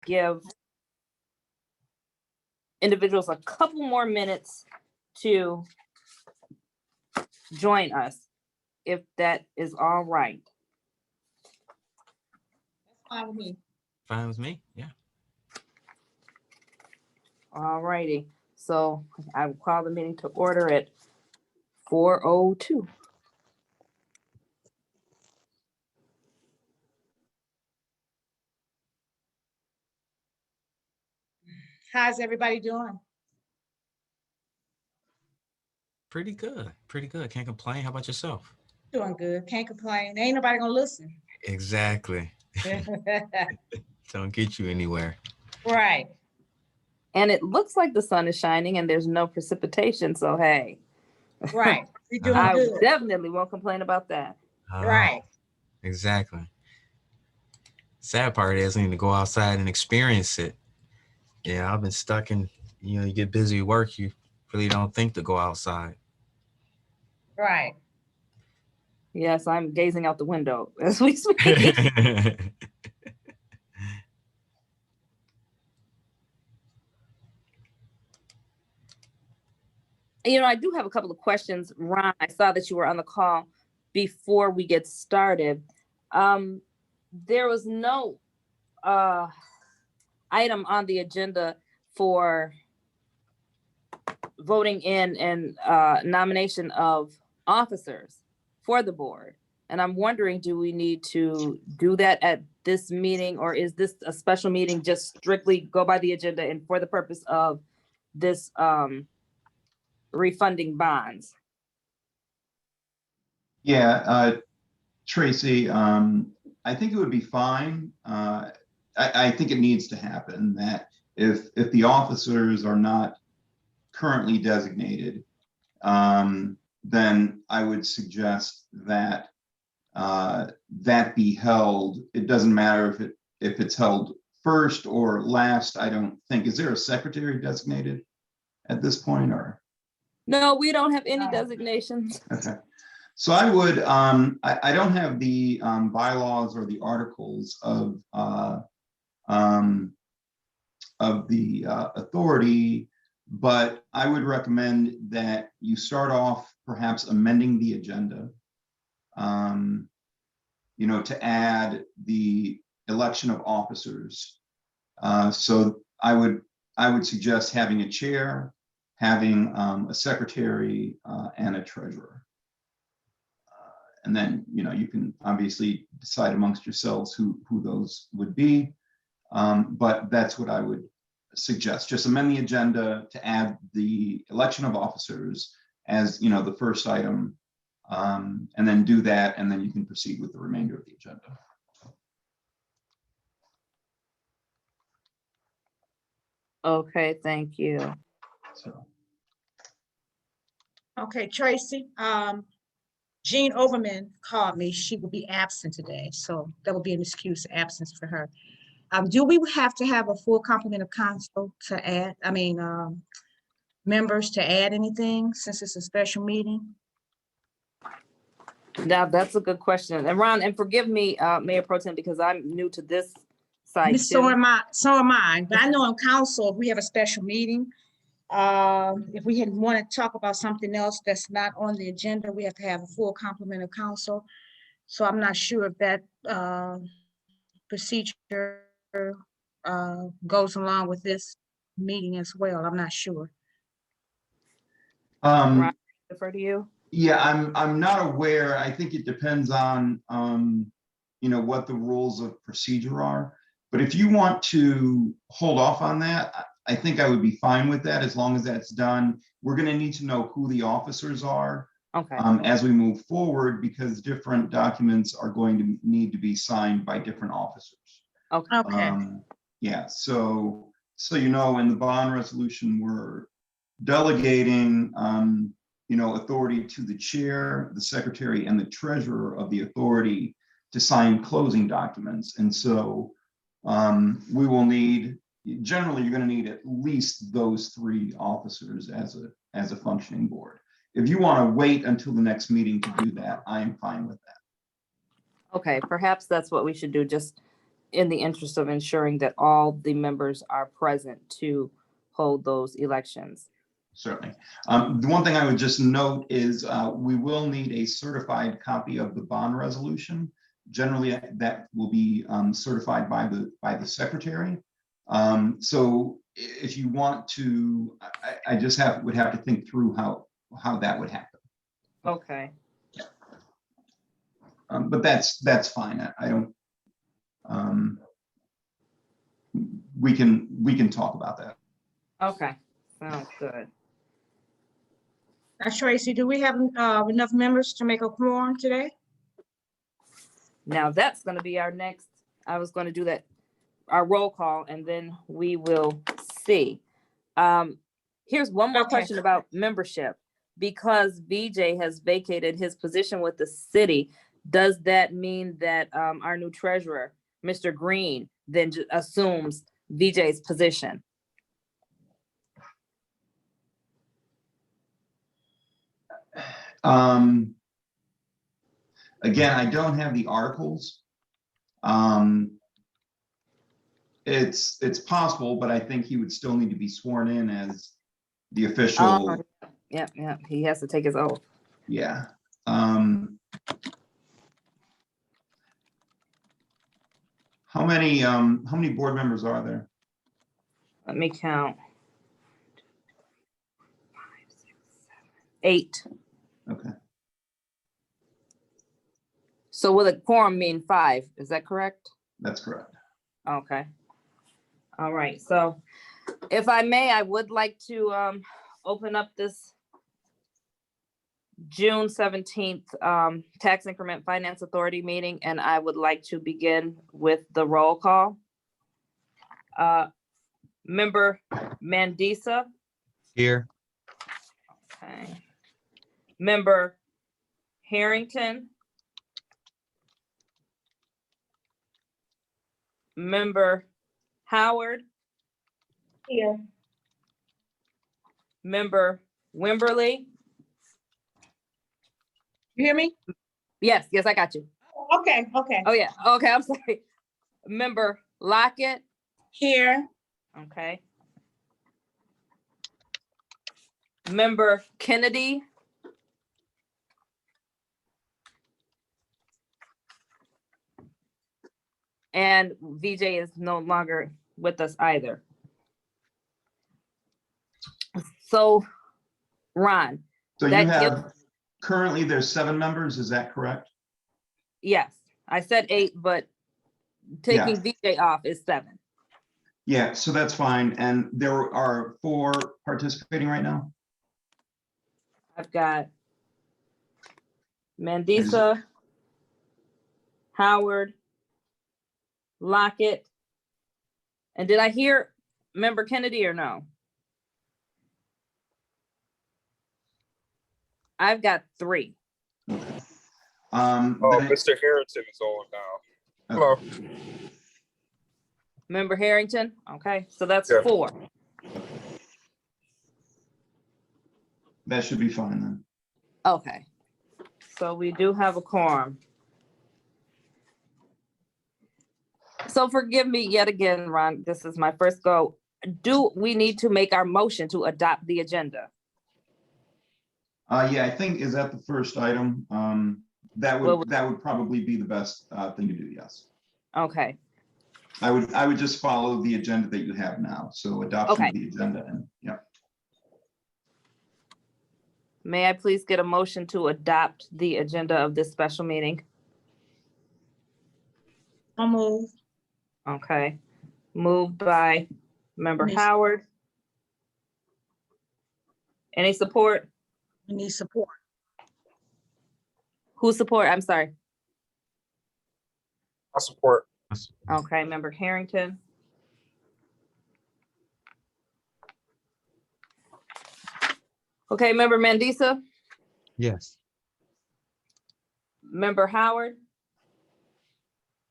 give individuals a couple more minutes to join us, if that is all right. That's fine with me. Fine with me, yeah. All righty. So I will call the meeting to order at 4:02. How's everybody doing? Pretty good, pretty good. Can't complain. How about yourself? Doing good. Can't complain. Ain't nobody gonna listen. Exactly. Don't get you anywhere. Right. And it looks like the sun is shining and there's no precipitation. So, hey, Right. We're doing I good. definitely won't complain about that. Oh, Right. exactly. Sad part is I need to go outside and experience it. Yeah, I've been stuck in, you get busy with work, you really don't think to go outside. Right. Yes, I'm gazing out the window as we speak. I do have a couple of questions. Ron, I saw that you were on the call before we get started. There was no item on the agenda for voting in and nomination of officers for the board. And I'm wondering, do we need to do that at this meeting, or is this a special meeting, just strictly go by the agenda and for the purpose of this refunding bonds? Yeah, Tracy, I think it would be fine. I think it needs to happen that if the officers are not currently designated, then I would suggest that that be held. It doesn't matter if it's held first or last. I don't think. Is there a secretary designated at this point, or? No, we don't have any designations. Okay. So I would, I don't have the bylaws or the articles of the authority, but I would recommend that you start off perhaps amending the agenda, to add the election of officers. So I would suggest having a chair, having a secretary, and a treasurer. And then, you can obviously decide amongst yourselves who those would be. But that's what I would suggest. Just amend the agenda to add the election of officers as, the first item, and then do that, and then you can proceed with the remainder of the agenda. Okay, thank you. So. Okay, Tracy. Jean Overman called me. She will be absent today, so that will be an excuse absence for her. Do we have to have a full complement of council to add? Members to add anything since it's a special meeting? Now, that's a good question. And Ron, and forgive me, Mayor Pro Tem, because I'm new to this site. So am I. But I know in council, if we have a special meeting, if we had want to talk about something else that's not on the agenda, we have to have a full complement of council. So I'm not sure if that procedure goes along with this meeting as well. I'm not sure. Ron, defer to you. Yeah, I'm not aware. I think it depends on what the rules of procedure are. But if you want to hold off on that, I think I would be fine with that as long as that's done. We're going to need to know who the officers are, okay, as we move forward, because different documents are going to need to be signed by different officers. Okay. Yeah, so in the bond resolution, we're delegating authority to the chair, the secretary, and the treasurer of the authority to sign closing documents. And so we will need, generally, you're going to need at least those three officers as a functioning board. If you want to wait until the next meeting to do that, I am fine with that. Okay, perhaps that's what we should do. Just in the interest of ensuring that all the members are present to hold those elections. Certainly. The one thing I would just note is we will need a certified copy of the bond resolution. Generally, that will be certified by the secretary. So if you want to, I just would have to think through how that would happen. Okay. But that's fine. I don't. We can talk about that. Okay, sounds good. Tracy, do we have enough members to make a quorum today? Now that's gonna be our next, I was gonna do that, our roll call, and then we will see. Here's one more Okay. question about membership. Because VJ has vacated his position with the city, does that mean that our new treasurer, Mr. Green, then assumes VJ's position? Again, I don't have the articles. It's possible, but I think he would still need to be sworn in as the official. Yeah, he has to take his oath. Yeah. How many board members are there? Let me count. 8. Okay. So will a quorum mean 5? Is that correct? That's correct. Okay. All right. So if I may, I would like to open up this June 17th Tax Increment Finance Authority meeting, and I would like to begin with the roll call. Member Mandisa. Here. Okay. Member Harrington. Member Howard. Here. Member Wimberly. You hear me? Yes, I got you. Okay. Oh, yeah. Okay, I'm sorry. Member Lockett. Here. Okay. Member Kennedy. And VJ is no longer with us either. So, Ron, So you That have, currently there's 7 members, is that correct? yes, I said 8, but taking VJ off is 7. Yeah, so that's fine. And there are 4 participating right now? I've got Mandisa, Howard, Lockett. And did I hear Member Kennedy or no? I've got 3. Then Mr. Harrington is on now. Hello. Member Harrington? Okay, so that's Yeah. 4. that should be fine then. Okay, so we do have a quorum. So forgive me yet again, Ron, this is my first go. Do we need to make our motion to adopt the agenda? Yeah, I think, is that the first item? That would probably be the best thing to do, yes. Okay, I would just follow the agenda that you have now. So adoption Okay. of the agenda and, yeah. may I please get a motion to adopt the agenda of this special meeting? I'll move. Okay, moved by Member Yes. Howard. Any support? We need support. Who support? I'm sorry. I support. Okay, Member Harrington. Okay, Member Mandisa, Yes. Member Howard.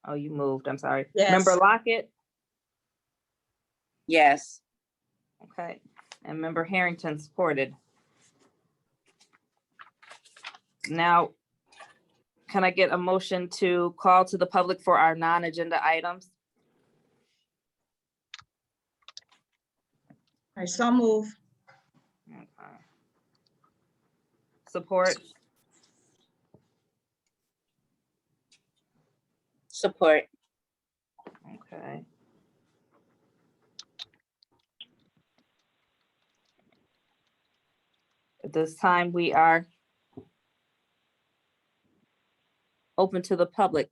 Oh, you moved, I'm sorry. Yes. Member Lockett, Yes. okay, and Member Harrington supported. Now, can I get a motion to call to the public for our non-agenda items? right, so move. Okay. Support. Support. Okay. At this time, we are open to the public.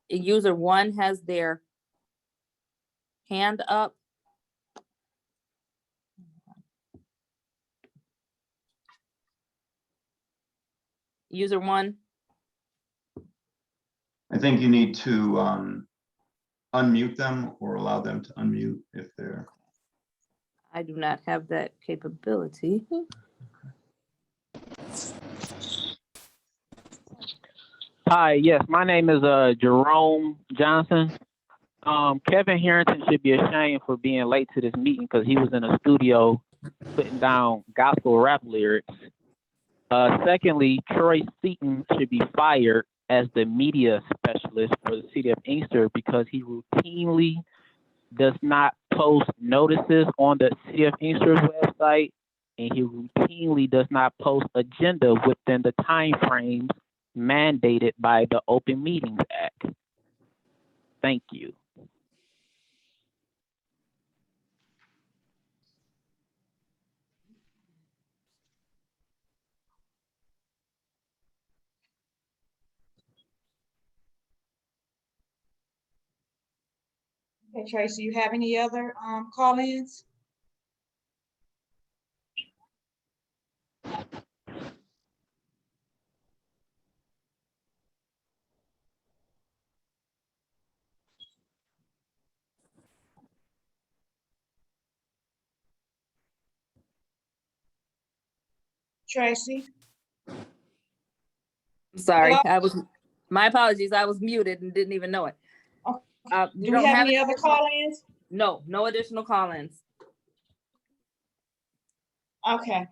User one has their hand up. User one, I think you need to unmute them or allow them to unmute if they're. I do not have that capability. Hi, yes, my name is Jerome Johnson. Kevin Harrington should be ashamed for being late to this meeting because he was in a studio putting down gospel rap lyrics. Secondly, Troy Seaton should be fired as the media specialist for the city of Inkster because he routinely does not post notices on the city of Inkster's website, and he routinely does not post agenda within the time frames mandated by the Open Meetings Act. Thank you. Okay, Tracy, you have any other call-ins? Tracy? Sorry, Hello? my apologies. I was muted and didn't even know it. Okay. We Do don't we have have any other call-ins? No additional call-ins. Okay,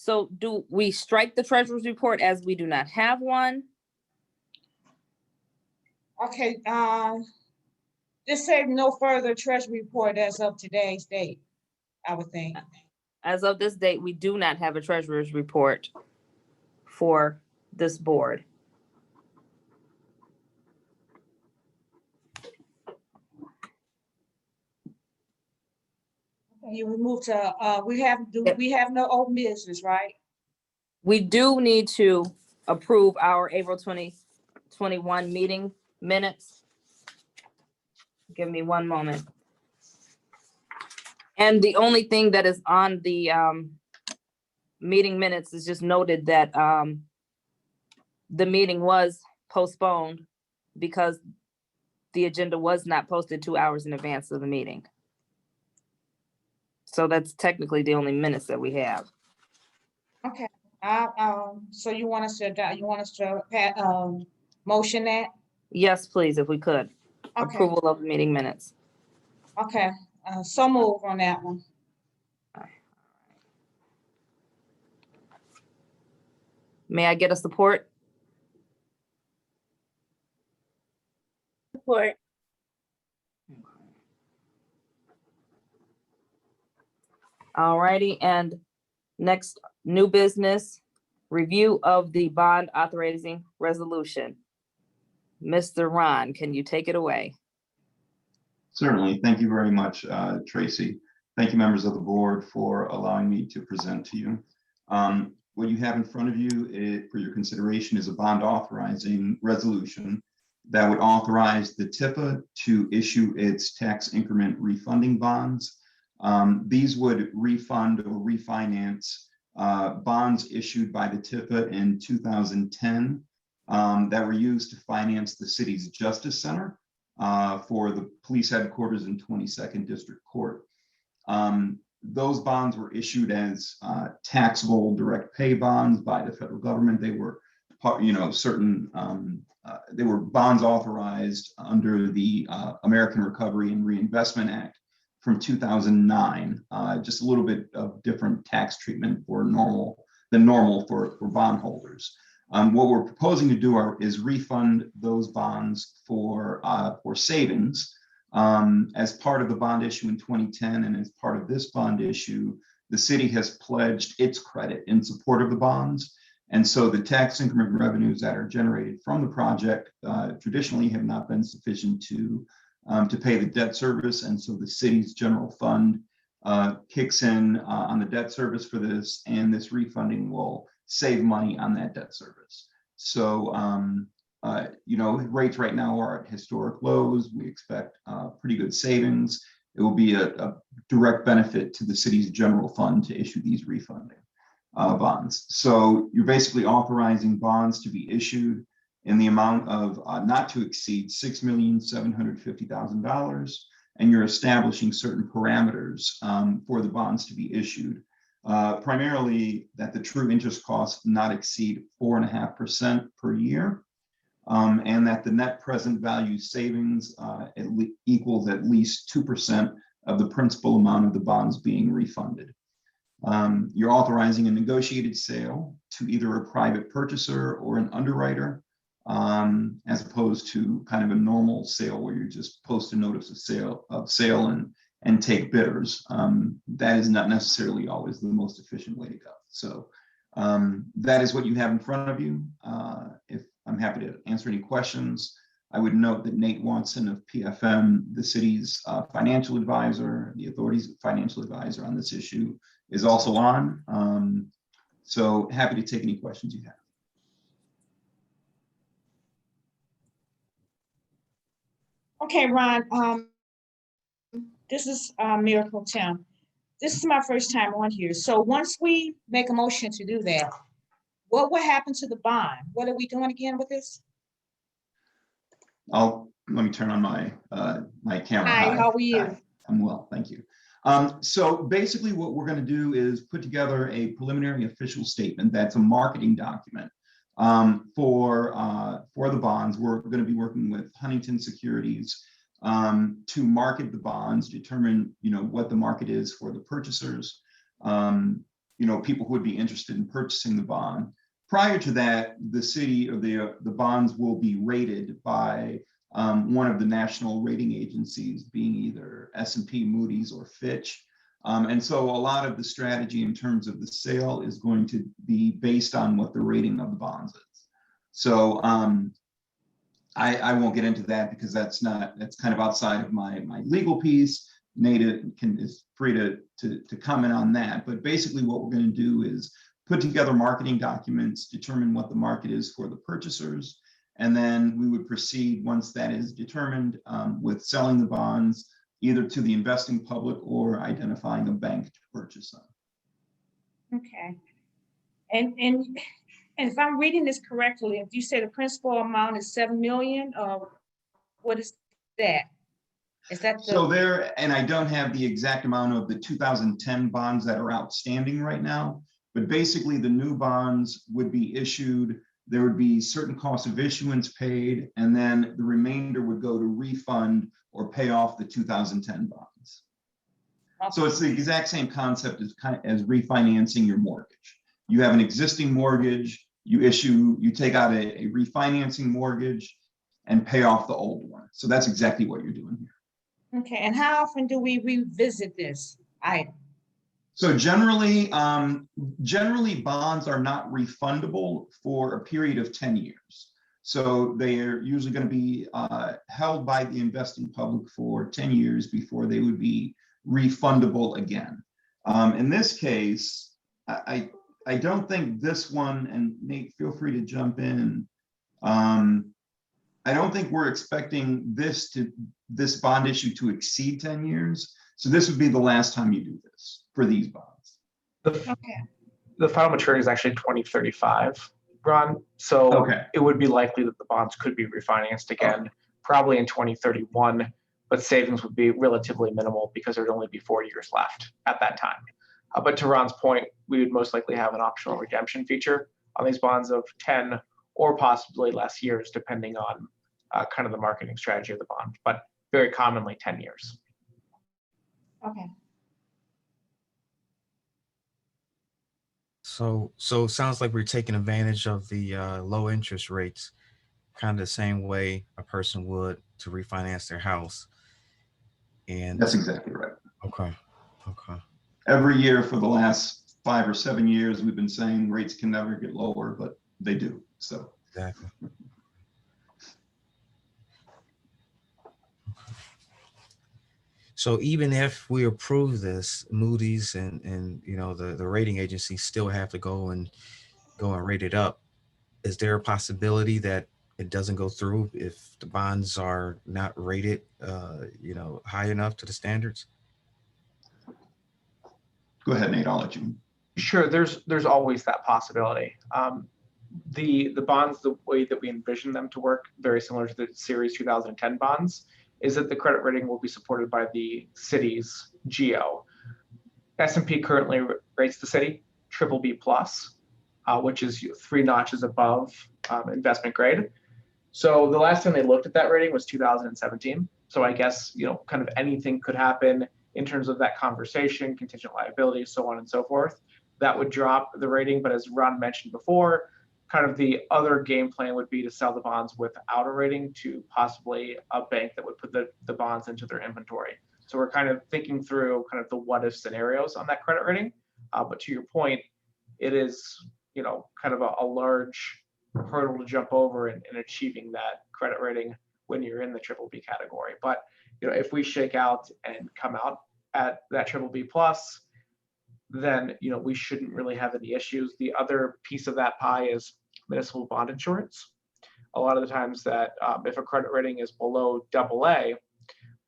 So do we strike the treasurer's report as we do not have one? okay, just say no further treasury report as of today's date, I would think. As of this date, we do not have a treasurer's report for this board. You would move to, we have no old business, right? We do need to approve our April 2021 meeting minutes. Give me one moment. And the only thing that is on the meeting minutes is just noted that the meeting was postponed because the agenda was not posted 2 hours in advance of the meeting. So that's technically the only minutes that we have. Okay, so you want us to, motion that? Yes, please, if we could. Okay, Approval of the meeting minutes. okay, so move on that one. May I get a support? Support. All righty, and next, new business, review of the bond authorizing resolution. Mr. Ron, can you take it away? Certainly. Thank you very much, Tracy. Thank you, members of the board, for allowing me to present to you. What you have in front of you for your consideration is a bond authorizing resolution that would authorize the Tifa to issue its tax increment refunding bonds. These would refund or refinance bonds issued by the Tifa in 2010 that were used to finance the city's Justice Center for the police headquarters in 22nd District Court. Those bonds were issued as taxable direct pay bonds by the federal government. They were, they were bonds authorized under the American Recovery and Reinvestment Act from 2009. Just a little bit of different tax treatment for normal for bondholders. What we're proposing to do is refund those bonds for savings As part of the bond issue in 2010 and as part of this bond issue, the city has pledged its credit in support of the bonds. And so the tax increment revenues that are generated from the project traditionally have not been sufficient to pay the debt service. And so the city's general fund kicks in on the debt service for this, and this refunding will save money on that debt service. So, rates right now are at historic lows. We expect pretty good savings. It will be a direct benefit to the city's general fund to issue these refunding bonds. So you're basically authorizing bonds to be issued in the amount of not to exceed $6,750,000, and you're establishing certain parameters for the bonds to be issued. Primarily that the true interest cost not exceed 4.5% per year, and that the net present value savings equals at least 2% of the principal amount of the bonds being refunded. You're authorizing a negotiated sale to either a private purchaser or an underwriter, as opposed to kind of a normal sale where you just post a notice of sale and take bidders. That is not necessarily always the most efficient way to go. So that is what you have in front of you. If I'm happy to answer any questions. I would note that Nate Watson of PFM, the city's financial advisor, the authority's financial advisor on this issue, is also on. So happy to take any questions you have. Okay, Ron, this is Miracle Tim. This is my first time on here. So once we make a motion to do that, what will happen to the bond? What are we doing again with this? Let me turn on my my camera. Hi, how are you? Hi, I'm well, thank you. So basically what we're going to do is put together a preliminary official statement that's a marketing document for the bonds. We're going to be working with Huntington Securities to market the bonds, determine what the market is for the purchasers, people who would be interested in purchasing the bond. Prior to that, the city or the bonds will be rated by one of the national rating agencies, being either S&P, Moody's, or Fitch. And so a lot of the strategy in terms of the sale is going to be based on what the rating of the bonds is. So I won't get into that because that's kind of outside of my legal piece. Nate is free to comment on that. But basically what we're going to do is put together marketing documents, determine what the market is for the purchasers, and then we would proceed once that is determined with selling the bonds either to the investing public or identifying a bank to purchase them. Okay. And if I'm reading this correctly, if you say the principal amount is 7 million, what is that? Is that the... So there, and I don't have the exact amount of the 2010 bonds that are outstanding right now, but basically the new bonds would be issued. There would be certain costs of issuance paid, and then the remainder would go to refund or pay off the 2010 bonds. Okay. So it's the exact same concept as refinancing your mortgage. You have an existing mortgage, you take out a refinancing mortgage and pay off the old one. So that's exactly what you're doing here. Okay, and how often do we revisit this item? So generally bonds are not refundable for a period of 10 years. So they are usually going to be held by the investing public for 10 years before they would be refundable again. In this case, I don't think this one, and Nate, feel free to jump in. I don't think we're expecting this bond issue to exceed 10 years. So this would be the last time you do this for these bonds. The final maturity is actually 2035, Ron. So okay. It would be likely that the bonds could be refinanced again, probably in 2031, but savings would be relatively minimal because there'd only be 4 years left at that time. But to Ron's point, we would most likely have an optional redemption feature on these bonds of 10 or possibly less years, depending on kind of the marketing strategy of the bond, but very commonly 10 years. Okay. So it sounds like we're taking advantage of the low interest rates, kind of the same way a person would to refinance their house. And That's exactly right. okay. Okay. Every year for the last 5 or 7 years, we've been saying rates can never get lower, but they do. So Exactly. So even if we approve this, Moody's and you know the rating agencies still have to go and rate it up. Is there a possibility that it doesn't go through if the bonds are not rated, you know, high enough to the standards? go ahead, Nate. I'll let you. Sure, there's always that possibility. The bonds, the way that we envision them to work, very similar to the Series 2010 bonds, is that the credit rating will be supported by the city's GO. S&P currently rates the city BBB plus, which is 3 notches above investment grade. So the last time they looked at that rating was 2017. So I guess, you know, kind of anything could happen in terms of that conversation, contingent liability, so on and so forth. That would drop the rating. But as Ron mentioned before, kind of the other game plan would be to sell the bonds without a rating to possibly a bank that would put the bonds into their inventory. So we're kind of thinking through kind of the what if scenarios on that credit rating. But to your point, it is, you know, kind of a large hurdle to jump over in achieving that credit rating when you're in the BBB category. But, you know, if we shake out and come out at that BBB plus, then, you know, we shouldn't really have any issues. The other piece of that pie is municipal bond insurance. A lot of the times that if a credit rating is below AA,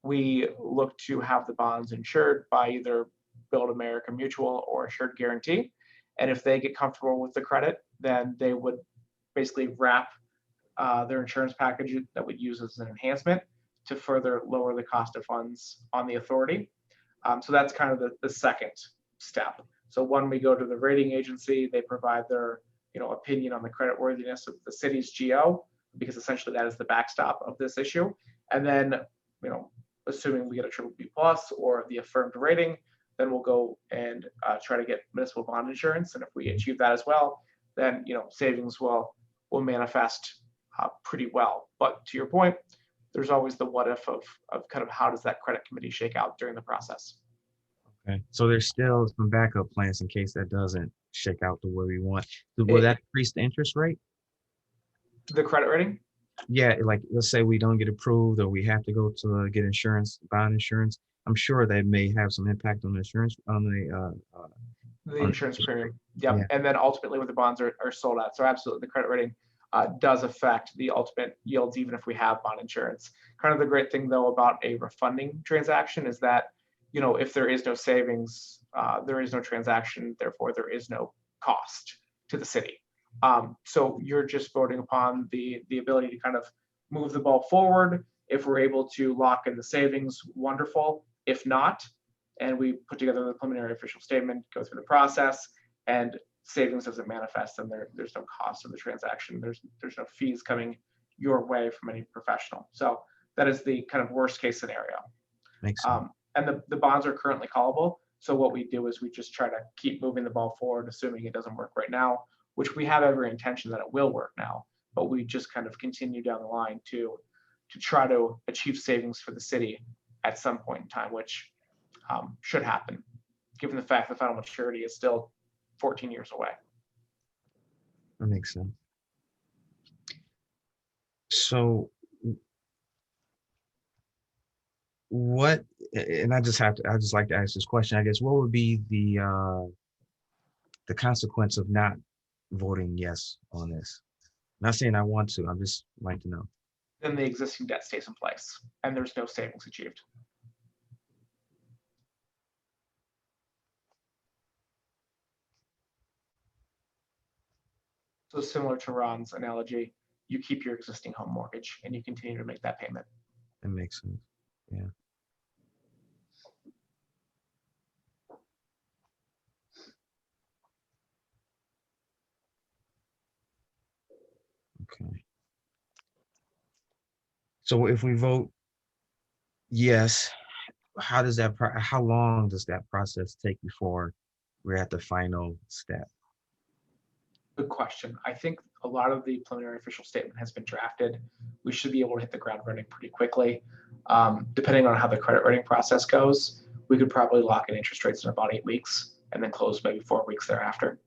we look to have the bonds insured by either Build America Mutual or Assured Guarantee. And if they get comfortable with the credit, then they would basically wrap their insurance package that would use as an enhancement to further lower the cost of funds on the authority. So that's kind of the second step. So when we go to the rating agency, they provide their, you know, opinion on the creditworthiness of the city's GO, because essentially that is the backstop of this issue. And then, you know, assuming we get a BBB plus or the affirmed rating, then we'll go and try to get municipal bond insurance. And if we achieve that as well, then, you know, savings will manifest pretty well. But to your point, there's always the what if of kind of how does that credit committee shake out during the process. Okay. So there's still some backup plans in case that doesn't shake out the way we want. Will that increase the interest rate? The credit rating? Yeah, like let's say we don't get approved or we have to go to get insurance, bond insurance. I'm sure that may have some impact on the insurance on the insurance premium. Yep. Yeah. And then ultimately what the bonds are sold at. So absolutely the credit rating does affect the ultimate yields, even if we have bond insurance. Kind of the great thing though about a refunding transaction is that, you know, if there is no savings, there is no transaction, therefore there is no cost to the city. So you're just voting upon the ability to kind of move the ball forward. If we're able to lock in the savings, wonderful. If not, and we put together the preliminary official statement, go through the process, and savings doesn't manifest, then there's no cost of the transaction. There's no fees coming your way from any professional. So that is the kind of worst case scenario. Makes sense. And the bonds are currently callable. So what we do is we just try to keep moving the ball forward, assuming it doesn't work right now, which we have every intention that it will work now, but we just kind of continue down the line to try to achieve savings for the city at some point in time, which should happen, given the fact that final maturity is still 14 years away. That makes sense. So what, and I just like to ask this question, I guess, what would be the consequence of not voting yes on this? I'm not saying I want to, I'm just like to know. Then the existing debt stays in place and there's no savings achieved. So similar to Ron's analogy, you keep your existing home mortgage and you continue to make that payment. That makes sense. Yeah. Okay. So if we vote yes, how long does that process take before we're at the final step? Good question. I think a lot of the preliminary official statement has been drafted. We should be able to hit the ground running pretty quickly. Depending on how the credit rating process goes, we could probably lock in interest rates in about 8 weeks and then close maybe 4 weeks thereafter.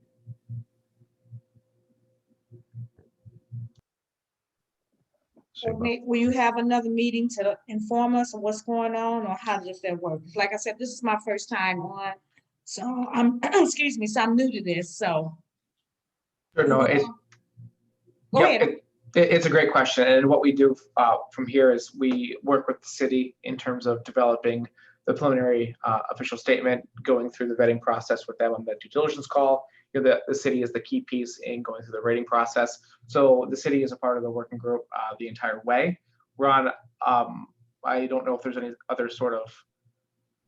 So Nate, will you have another meeting to inform us of what's going on, or how does that work? Like I said, this is my first time on, so I'm, excuse me, so I'm new to this, so. Sure, no, Go ahead. It's a great question. And what we do from here is we work with the city in terms of developing the preliminary official statement, going through the vetting process with them on the due diligence call. The city is the key piece in going through the rating process. So the city is a part of the working group the entire way. Ron, I don't know if there's any other sort of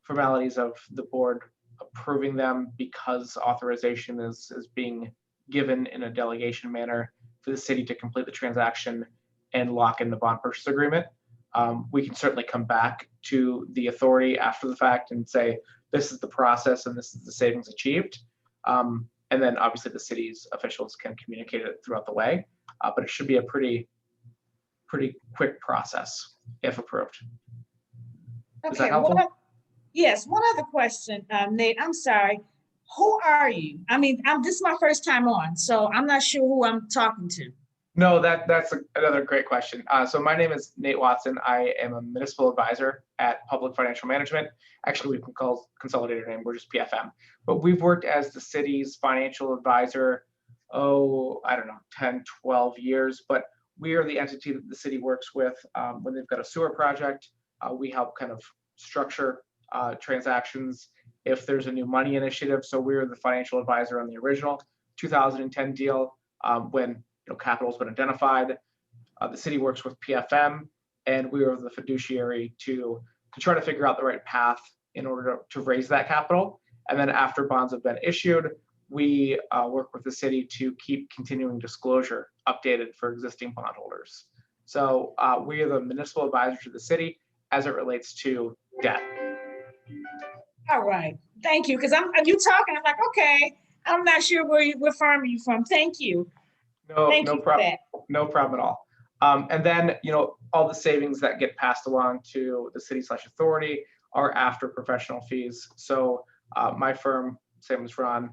formalities of the board approving them because authorization is being given in a delegation manner for the city to complete the transaction and lock in the bond purchase agreement. We can certainly come back to the authority after the fact and say, this is the process and this is the savings achieved. And then obviously the city's officials can communicate it throughout the way, but it should be a pretty quick process if approved. Is that Okay, helpful? yes, one other question, Nate, I'm sorry. Who are you? I mean, this is my first time on, so I'm not sure who I'm talking to. No, that's another great question. So my name is Nate Watson. I am a municipal advisor at Public Financial Management. Actually, we can call consolidated name, we're just PFM. But we've worked as the city's financial advisor, I don't know, 10, 12 years. But we are the entity that the city works with when they've got a sewer project. We help kind of structure transactions if there's a new money initiative. So we're the financial advisor on the original 2010 deal when capital's been identified. The city works with PFM, and we are the fiduciary to try to figure out the right path in order to raise that capital. And then after bonds have been issued, we work with the city to keep continuing disclosure updated for existing bondholders. So we are the municipal advisor to the city as it relates to debt. All right, thank you, because you talking, I'm like, okay, I'm not sure what firm are you from. Thank you. No problem. No problem at all. And then, all the savings that get passed along to the city/authority are after professional fees. So my firm, same as Ron,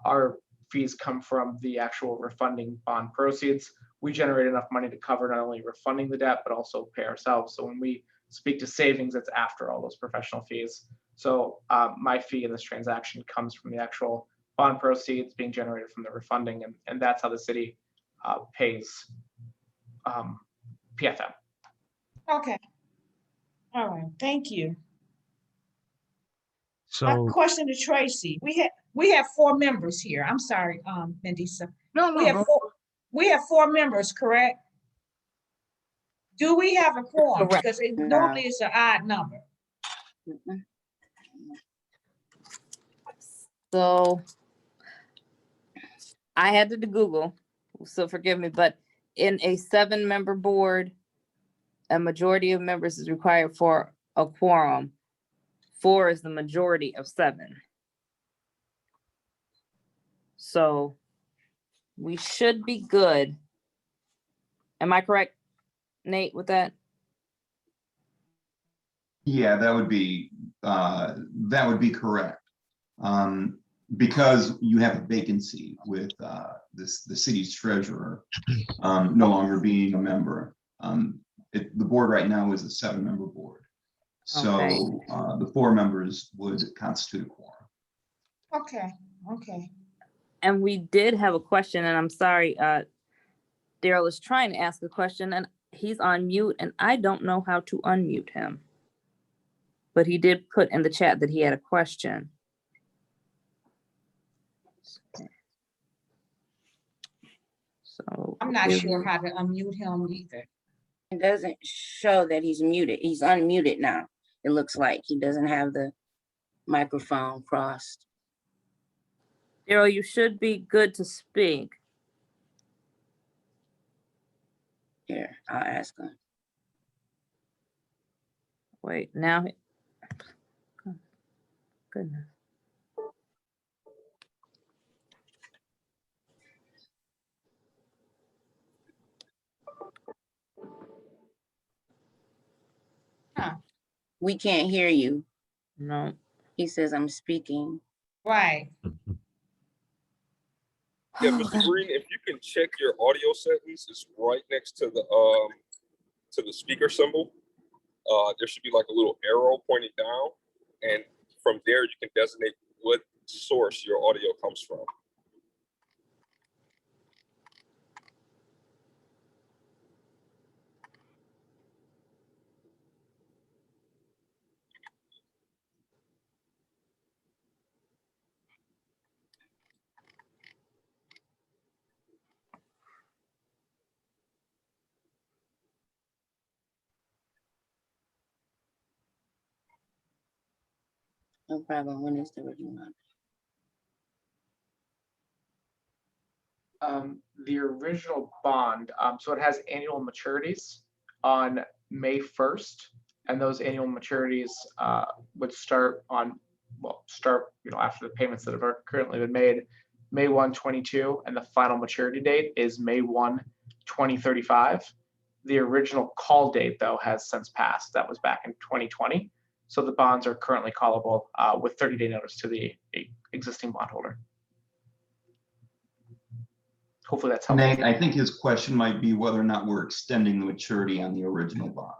our fees come from the actual refunding bond proceeds. We generate enough money to cover not only refunding the debt, but also pay ourselves. So when we speak to savings, it's after all those professional fees. So my fee in this transaction comes from the actual bond proceeds being generated from the refunding, and that's how the city pays PFM. Okay. All right, thank you. So A question to Tracy. We have 4 members here. I'm sorry, Mandisa. no, We have 4 members, correct? Do we have a quorum? Correct. Because No. normally it's an odd number. So I had to do Google, so forgive me, but in a 7-member board, a majority of members is required for a quorum. 4 is the majority of 7. So we should be good. Am I correct, Nate, with that? Yeah, that would be correct. Because you have a vacancy with the city's treasurer no longer being a member. The board right now is a 7-member board. So Okay. the 4 members would constitute a quorum. Okay. And we did have a question, and I'm sorry, Daryl is trying to ask a question, and he's on mute, and I don't know how to unmute him. But he did put in the chat that he had a question. So I'm not sure how to unmute him either. It doesn't show that he's muted. He's unmuted now. It looks like he doesn't have the microphone crossed. Daryl, you should be good to speak. Here, I'll ask him. Wait, now. Goodness. Huh. We can't hear you. No. He says I'm speaking. Right. Yeah, Oh, Mr. God. Green, if you can check your audio settings, it's right next to the speaker symbol. There should be like a little arrow pointing down, and from there you can designate what source your audio comes from. No problem. When is the original? The original bond, so it has annual maturities on May 1st, and those annual maturities would start after the payments that have currently been made, May 1, 22, and the final maturity date is May 1, 2035. The original call date, though, has since passed. That was back in 2020. So the bonds are currently callable with 30-day notice to the existing bondholder. Hopefully that's helpful. Nate, I think his question might be whether or not we're extending the maturity on the original bond.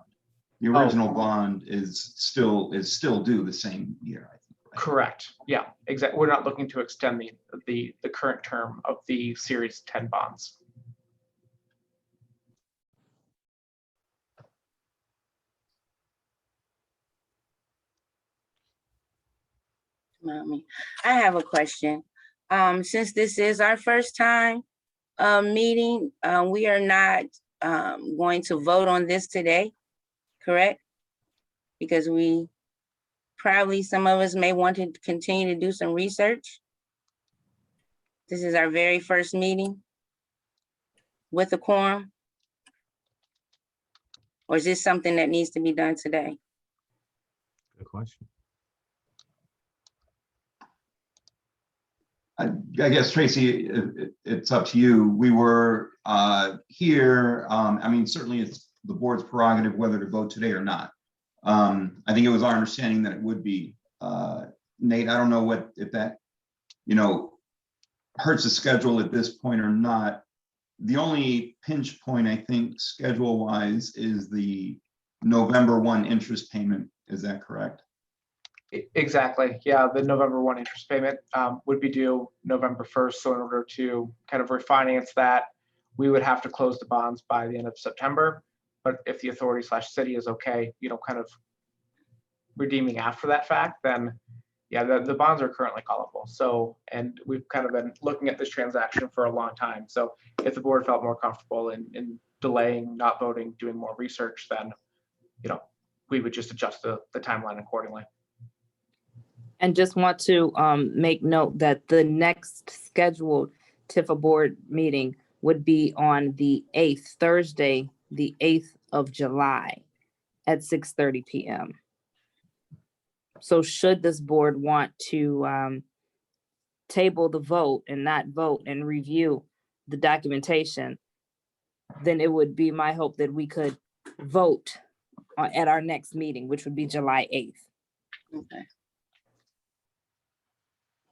The original bond is still due the same year, I think. Right? Correct. Yeah, exactly. We're not looking to extend the current term of the Series 10 bonds. I have a question. Since this is our first time meeting, we are not going to vote on this today, correct? Because we probably, some of us may want to continue to do some research. This is our very first meeting with a quorum. Or is this something that needs to be done today? Good question. I guess, Tracy, it's up to you. We were here. I mean, certainly it's the board's prerogative whether to vote today or not. I think it was our understanding that it would be. Nate, I don't know if that, hurts the schedule at this point or not. The only pinch point, I think, schedule-wise, is the November 1 interest payment. Is that correct? Exactly. Yeah, the November 1 interest payment would be due November 1st. So in order to kind of refinance that, we would have to close the bonds by the end of September. But if the authority/city is okay, kind of redeeming after that fact, then yeah, the bonds are currently callable. So, and we've kind of been looking at this transaction for a long time. So if the board felt more comfortable in delaying, not voting, doing more research, then, we would just adjust the timeline accordingly. And just want to make note that the next scheduled Tifa board meeting would be on the 8th, Thursday, the 8th of July at 6:30 p.m. So should this board want to table the vote and not vote and review the documentation, then it would be my hope that we could vote at our next meeting, which would be July 8th. Okay.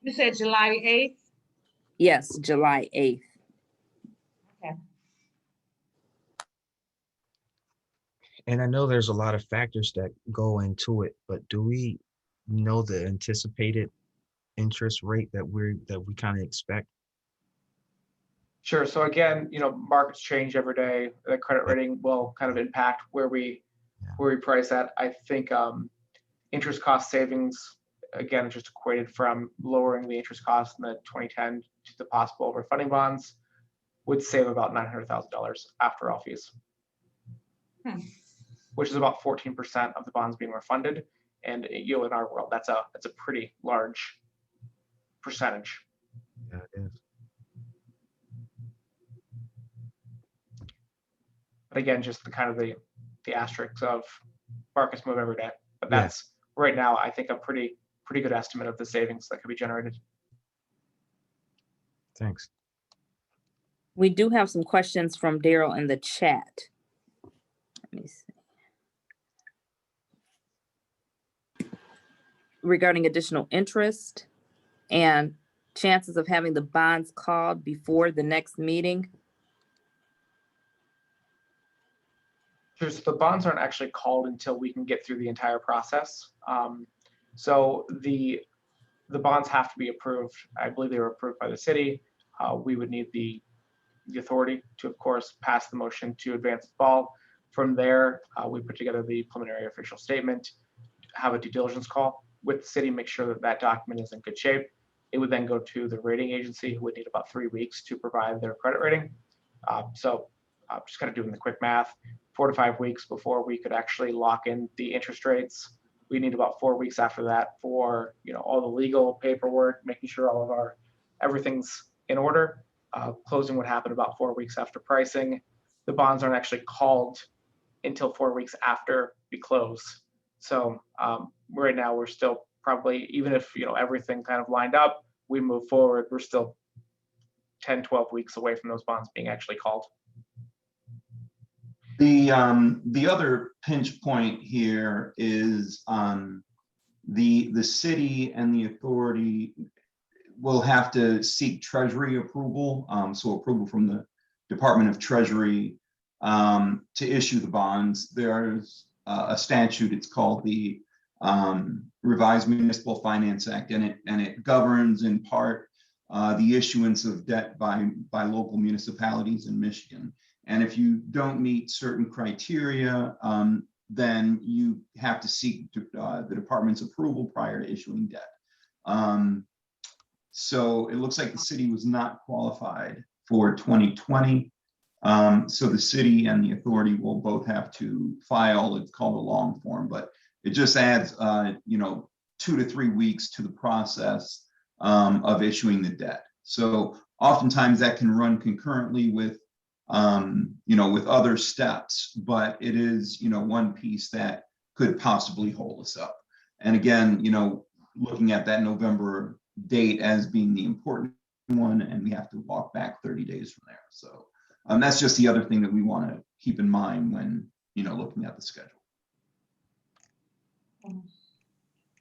You said July 8th? Yes, July 8th. Okay. And I know there's a lot of factors that go into it, but do we know the anticipated interest rate that we kind of expect? Sure. So again, markets change every day. The credit rating will kind of impact where we price at. I think interest cost savings, again, just equated from lowering the interest cost in the 2010 to the possible refunding bonds, would save about $900,000 after all fees, which is about 14% of the bonds being refunded. And in our world, that's a pretty large percentage. Yeah, it is. But again, just the kind of the asterisks of markets move every day. But that's right now, I think, a pretty good estimate of the savings that could be generated. Thanks. We do have some questions from Daryl in the chat. Let me see. regarding additional interest and chances of having the bonds called before the next meeting? Sure, so the bonds aren't actually called until we can get through the entire process. So the bonds have to be approved. I believe they were approved by the city. We would need the authority to, of course, pass the motion to advance the ball. From there, we put together the preliminary official statement, have a due diligence call with the city, make sure that that document is in good shape. It would then go to the rating agency, who would need about 3 weeks to provide their credit rating. So just kind of doing the quick math, 4 to 5 weeks before we could actually lock in the interest rates. We need about 4 weeks after that for all the legal paperwork, making sure all of our everything's in order. Closing would happen about 4 weeks after pricing. The bonds aren't actually called until 4 weeks after we close. So right now we're still probably, even if everything kind of lined up, we move forward, we're still 10, 12 weeks away from those bonds being actually called. The other pinch point here is the city and the authority will have to seek Treasury approval, so approval from the Department of Treasury to issue the bonds. There's a statute, it's called the Revised Municipal Finance Act, and it governs in part the issuance of debt by local municipalities in Michigan. And if you don't meet certain criteria, then you have to seek the department's approval prior to issuing debt. So it looks like the city was not qualified for 2020. So the city and the authority will both have to file, it's called a long form, but it just adds 2 to 3 weeks to the process of issuing the debt. So oftentimes that can run concurrently with with other steps, but it is one piece that could possibly hold us up. And again, looking at that November date as being the important one, and we have to walk back 30 days from there. So that's just the other thing that we want to keep in mind when looking at the schedule.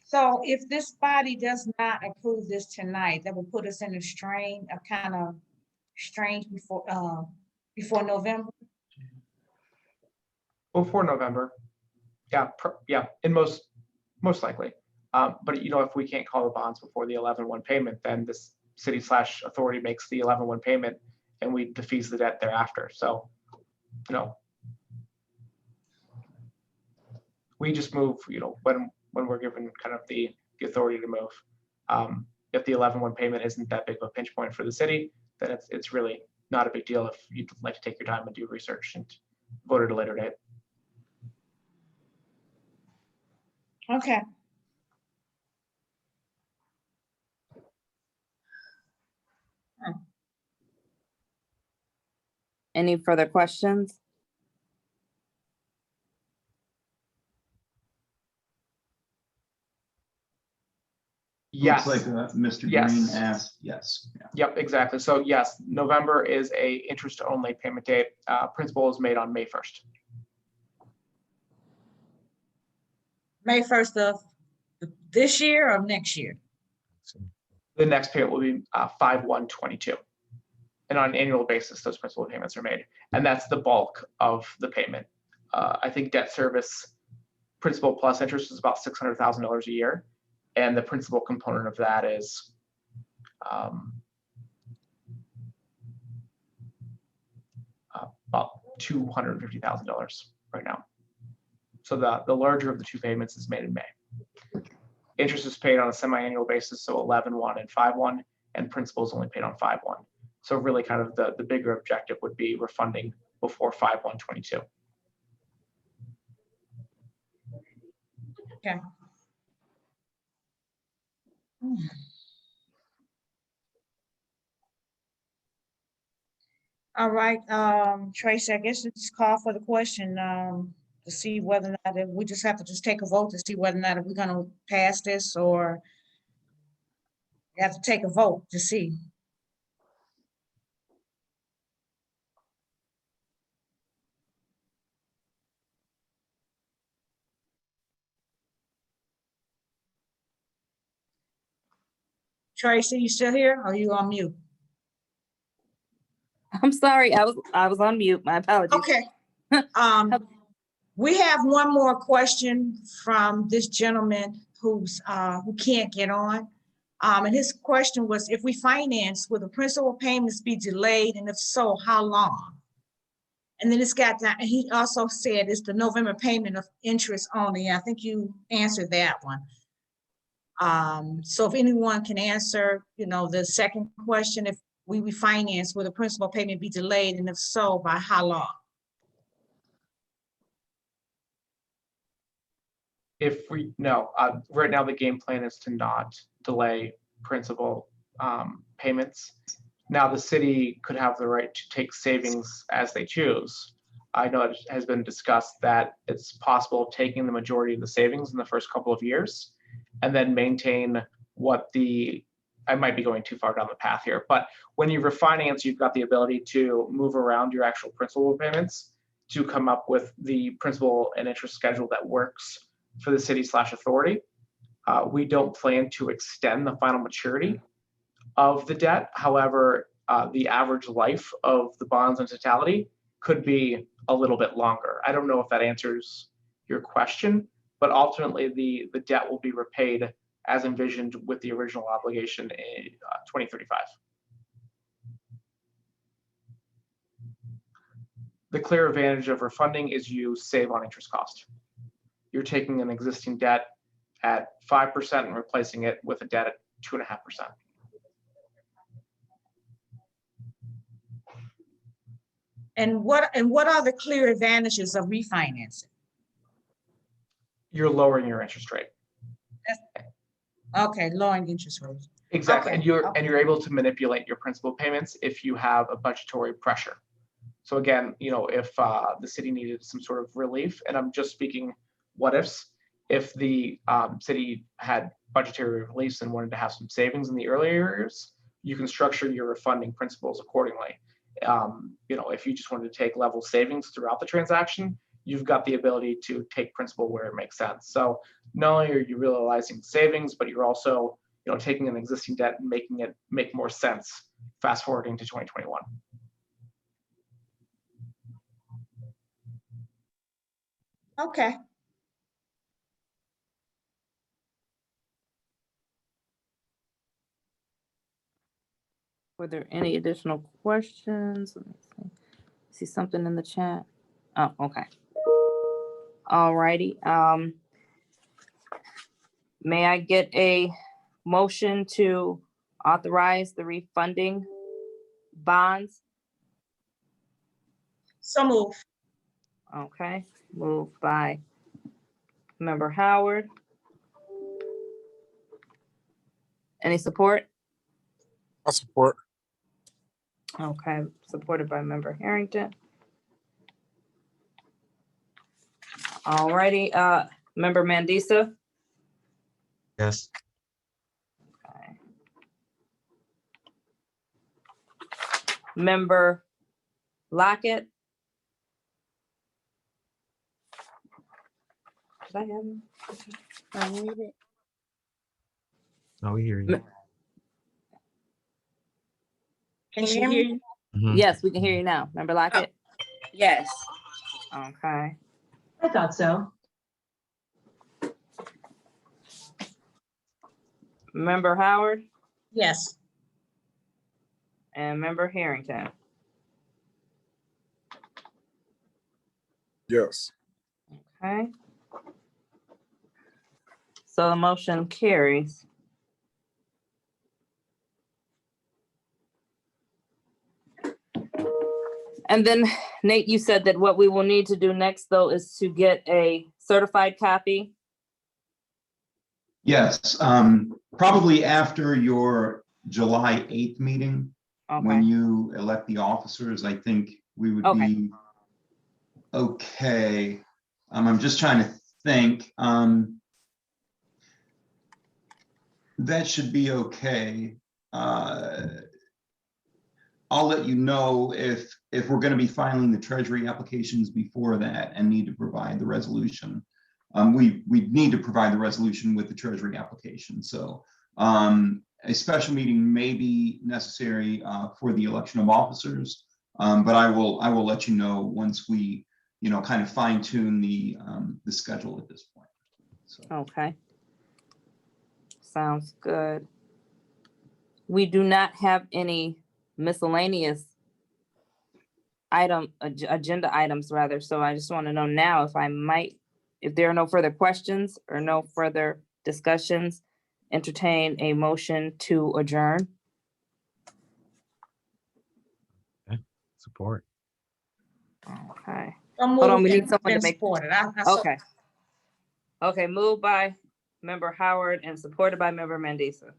So if this body does not approve this tonight, that will put us in a kind of strange before November. Before November, yeah, in most likely. But if we can't call the bonds before the 11/1 payment, then this city/authority makes the 11/1 payment, and we defease the debt thereafter. So, we just move, when we're given kind of the authority to move. If the 11/1 payment isn't that big of a pinch point for the city, then it's really not a big deal if you'd like to take your time and do research and vote at a later date. Okay. Any further questions? Yes. Looks like Mr. Yes. Green asked, yes. Yeah. Yep, exactly. So yes, November is a interest-only payment date. Principal is made on May 1st. May 1st of this year or next year? The next payment will be 5/1/22. And on an annual basis, those principal payments are made. And that's the bulk of the payment. I think debt service principal plus interest is about $600,000 a year. And the principal component of that is about $250,000 right now. So the larger of the two payments is made in May. Interest is paid on a semi-annual basis, so 11/1 and 5/1, and principal is only paid on 5/1. So really kind of the bigger objective would be refunding before 5/1/22. Okay. All right, Tracy, I guess it's call for the question to see whether or not we just have to just take a vote to see whether or not we're gonna pass this, or you have to take a vote to see. Tracy, you still here? Or are you on mute? I'm sorry, I was on mute. My apologies. Okay. We have one more question from this gentleman who can't get on. And his question was, if we finance, will the principal payments be delayed? And if so, how long? And then it's got that, and he also said it's the November payment of interest only. I think you answered that one. So if anyone can answer, the second question, if we refinance, will the principal payment be delayed? And if so, by how long? Right now the game plan is to not delay principal payments. Now the city could have the right to take savings as they choose. I know it has been discussed that it's possible of taking the majority of the savings in the first couple of years and then maintain I might be going too far down the path here, but when you refinance, you've got the ability to move around your actual principal payments to come up with the principal and interest schedule that works for the city/authority. We don't plan to extend the final maturity of the debt. However, the average life of the bonds in totality could be a little bit longer. I don't know if that answers your question, but ultimately the debt will be repaid as envisioned with the original obligation in 2035. The clear advantage of refunding is you save on interest cost. You're taking an existing debt at 5% and replacing it with a debt at 2.5%. And what are the clear advantages of refinancing? You're lowering your interest rate. Okay, lowering interest rates. Exactly, Okay. and you're able to manipulate your principal payments if you have a budgetary pressure. So again, if the city needed some sort of relief, and I'm just speaking what ifs, if the city had budgetary relief and wanted to have some savings in the earlier years, you can structure your refunding principles accordingly. If you just wanted to take level savings throughout the transaction, you've got the ability to take principal where it makes sense. So not only are you realizing savings, but you're also taking an existing debt and making it make more sense fast forwarding to 2021. Okay. Were there any additional questions? Let me see something in the chat. Oh, okay. All righty. May I get a motion to authorize the refunding bonds? So move. Okay, moved by Member Howard. Any support? I'll support. Okay, supported by Member Harrington. All righty, Member Mandisa. Yes. Okay. Member Lockett. Did I have him? No, we hear you. Can she hear you? Mhm. Yes, we can hear you now. Member Lockett? Yes. Okay. I thought so. Member Howard Yes. and Member Harrington. Yes. Okay. So the motion carries. And then Nate, you said that what we will need to do next though is to get a certified copy. Yes, probably after your July 8th meeting, when Okay, you elect the officers, I think we would Okay. be okay. I'm just trying to think. That should be okay. I'll let you know if we're going to be filing the Treasury applications before that and need to provide the resolution. We need to provide the resolution with the Treasury application. So a special meeting may be necessary for the election of officers. But I will let you know once we, kind of fine tune the schedule at this point. So. Okay. Sounds good. We do not have any miscellaneous agenda items rather. So I just want to know now if there are no further questions or no further discussions, entertain a motion to adjourn. Support. Okay. Hold on, we need someone to make- Supported. Okay. Okay, moved by Member Howard and supported by Member Mendisa.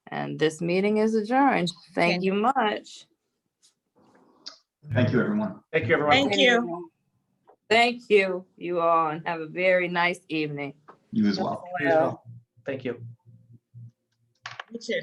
And this meeting is adjourned. Thank you much. Thank you, everyone. Thank you, everyone. Thank you. Thank you, you all, and have a very nice evening. You as well. You as well. Thank you. You too.